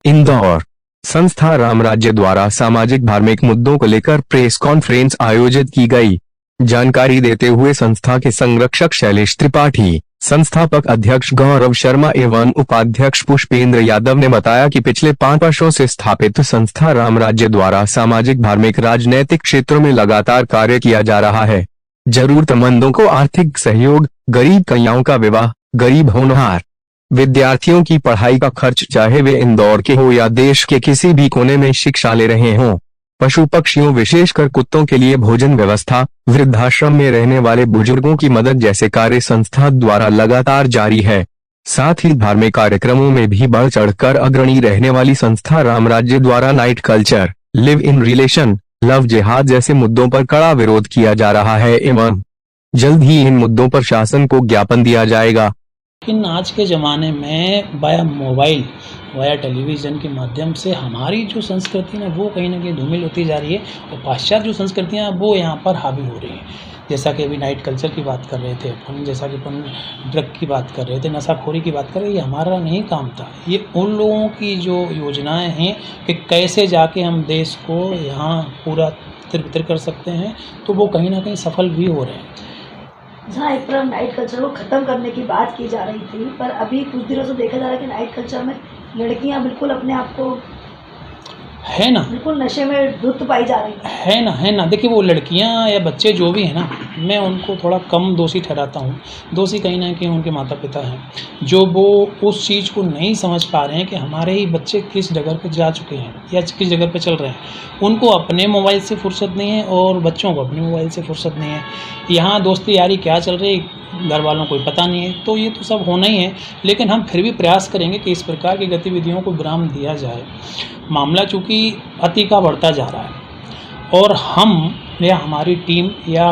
इंदौर संस्था रामराज्य द्वारा सामाजिक धार्मिक मुद्दों को लेकर प्रेस कॉन्फ्रेंस आयोजित की गई। जानकारी देते हुए संस्था के संरक्षक शैलेश त्रिपाठी, संस्थापक अध्यक्ष गौरव शर्मा एवं उपाध्यक्ष पुष्पेंद्र यादव ने बताया कि पिछले 5 वर्षों से स्थापित संस्था रामराज्य द्वारा सामाजिक धार्मिक राजनैतिक क्षेत्रों में लगातार कार्य किया जा रहा है। जरूरतमंदों को आर्थिक सहयोग, गरीब कन्याओं का विवाह, गरीब होनहार विद्यार्थियों की पढ़ाई का खर्च, चाहे वे इंदौर के हो या देश के किसी भी कोने में शिक्षा ले रहे हों, पशु पक्षियों विशेषकर कुत्तों के लिए भोजन व्यवस्था, वृद्धाश्रम में रहने वाले बुजुर्गों की मदद जैसे कार्य संस्था द्वारा लगातार जारी है। साथ ही धार्मिक कार्यक्रमों में भी बढ़ चढ़कर अग्रणी रहने वाली संस्था रामराज्य द्वारा night culture, live in relation, love जिहाद जैसे मुद्दों पर कड़ा विरोध किया जा रहा है एवं जल्द ही इन मुद्दों पर शासन को ज्ञापन दिया जाएगा। लेकिन आज के ज़माने में वाया मोबाइल, वाया टेलीविज़न के माध्यम से हमारी जो संस्कृति है वो कहीं ना कहीं धूमिल होती जा रही है और पाश्चात्य जो संस्कृतियाँ वो यहाँ पर हावी हो रही हैं। जैसा कि अभी नाइट कल्चर की बात कर रहे थे अपन, जैसा कि अपन ड्रग की बात कर रहे थे, नशाखोरी की बात कर रहे थे, ये हमारा नहीं काम था। ये उन लोगों की जो योजनाएँ हैं कि कैसे जाके हम देश को यहाँ पूरा तितर-बितर कर सकते हैं, तो वो कहीं ना कहीं सफल भी हो रहे हैं। जहाँ एक तरफ नाइट कल्चर को ख़त्म करने की बात की जा रही थी, पर अभी कुछ दिनों से देखा जा रहा है कि नाइट कल्चर में लड़कियां बिल्कुल अपने आप को है ना, बिल्कुल नशे में धुत पाई जा रही है ना। देखिए वो लड़कियां या बच्चे जो भी हैं ना, मैं उनको थोड़ा कम दोषी ठहराता हूँ। दोषी कहीं ना कहीं उनके माता पिता हैं जो वो उस चीज़ को नहीं समझ पा रहे हैं कि हमारे ही बच्चे किस जगह पे जा चुके हैं या किस जगह पे चल रहे हैं। उनको अपने मोबाइल से फुर्सत नहीं है और बच्चों को अपने मोबाइल से फुर्सत नहीं है। यहाँ दोस्ती यारी क्या चल रही है घर वालों को पता नहीं है, तो ये तो सब होना ही है। लेकिन हम फिर भी प्रयास करेंगे कि इस प्रकार की गतिविधियों को विराम दिया जाए। मामला चूँकि अति का बढ़ता जा रहा है और हम या हमारी टीम या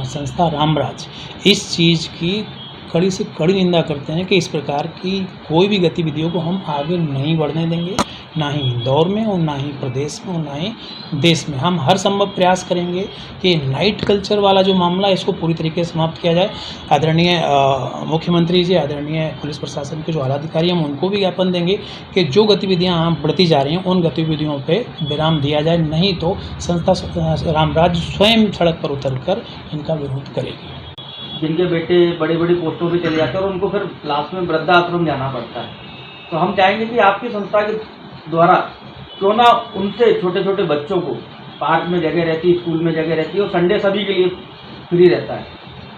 संस्था रामराज इस चीज़ की कड़ी से कड़ी निंदा करते हैं कि इस प्रकार की कोई भी गतिविधियों को हम आगे नहीं बढ़ने देंगे, ना ही इंदौर में और ना ही प्रदेश में और ना ही देश में। हम हर संभव प्रयास करेंगे कि नाइट कल्चर वाला जो मामला है इसको पूरी तरीके से समाप्त किया जाए। आदरणीय मुख्यमंत्री जी, आदरणीय पुलिस प्रशासन के जो आलाधिकारी हैं हम उनको भी ज्ञापन देंगे कि जो गतिविधियाँ यहाँ बढ़ती जा रही हैं उन गतिविधियों पर विराम दिया जाए, नहीं तो संस्था रामराज स्वयं सड़क पर उतर कर इनका विरोध करेगी। जिनके बेटे बड़ी बड़ी पोस्टों पे चले जाते हैं और उनको फिर लास्ट में वृद्धाश्रम जाना पड़ता है, तो हम चाहेंगे कि आपकी संस्था के द्वारा क्यों ना उनसे छोटे छोटे बच्चों को पार्क में जगह रहती है, स्कूल में जगह रहती है और संडे सभी के लिए फ्री रहता है,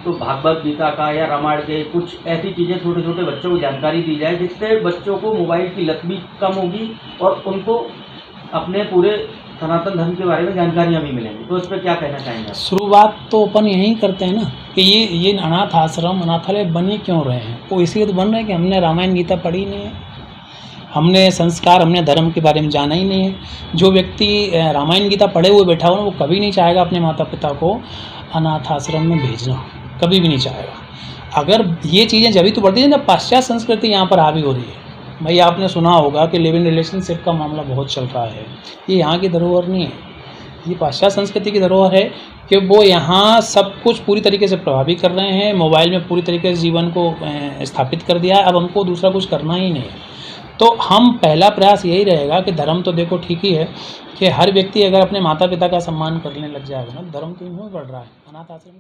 तो भागवत गीता का या रामायण के कुछ ऐसी चीज़ें छोटे छोटे बच्चों को जानकारी दी जाए जिससे बच्चों को मोबाइल की लत भी कम होगी और उनको अपने पूरे सनातन धर्म के बारे में जानकारियाँ भी मिलेंगी। तो इस पर क्या कहना चाहेंगे? शुरुआत तो अपन यही करते हैं ना कि ये अनाथ आश्रम, अनाथालय बने क्यों रहे हैं? वो इसलिए तो बन रहे हैं कि हमने रामायण गीता पढ़ी नहीं है, हमने संस्कार, हमने धर्म के बारे में जाना ही नहीं है। जो व्यक्ति रामायण गीता पढ़े हुए बैठा हो ना, वो कभी नहीं चाहेगा अपने माता पिता को अनाथ आश्रम में भेजना, कभी भी नहीं चाहेगा। अगर ये चीज़ें जब भी तो बढ़ती हैं जब पाश्चात्य संस्कृति यहाँ पर हावी हो रही है। भाई आपने सुना होगा कि लिव इन रिलेशनशिप का मामला बहुत चल रहा है। ये यहाँ की धरोहर नहीं है, ये पाश्चात्य संस्कृति की धरोहर है कि वो यहाँ सब कुछ पूरी तरीके से प्रभावित कर रहे हैं। मोबाइल में पूरी तरीके से जीवन को स्थापित कर दिया है, अब हमको दूसरा कुछ करना ही नहीं है। तो हम पहला प्रयास यही रहेगा कि धर्म तो देखो ठीक ही है कि हर व्यक्ति अगर अपने माता पिता का सम्मान करने लग जाएगा ना, धर्म तो यूँ बढ़ रहा है। अनाथ आश्रम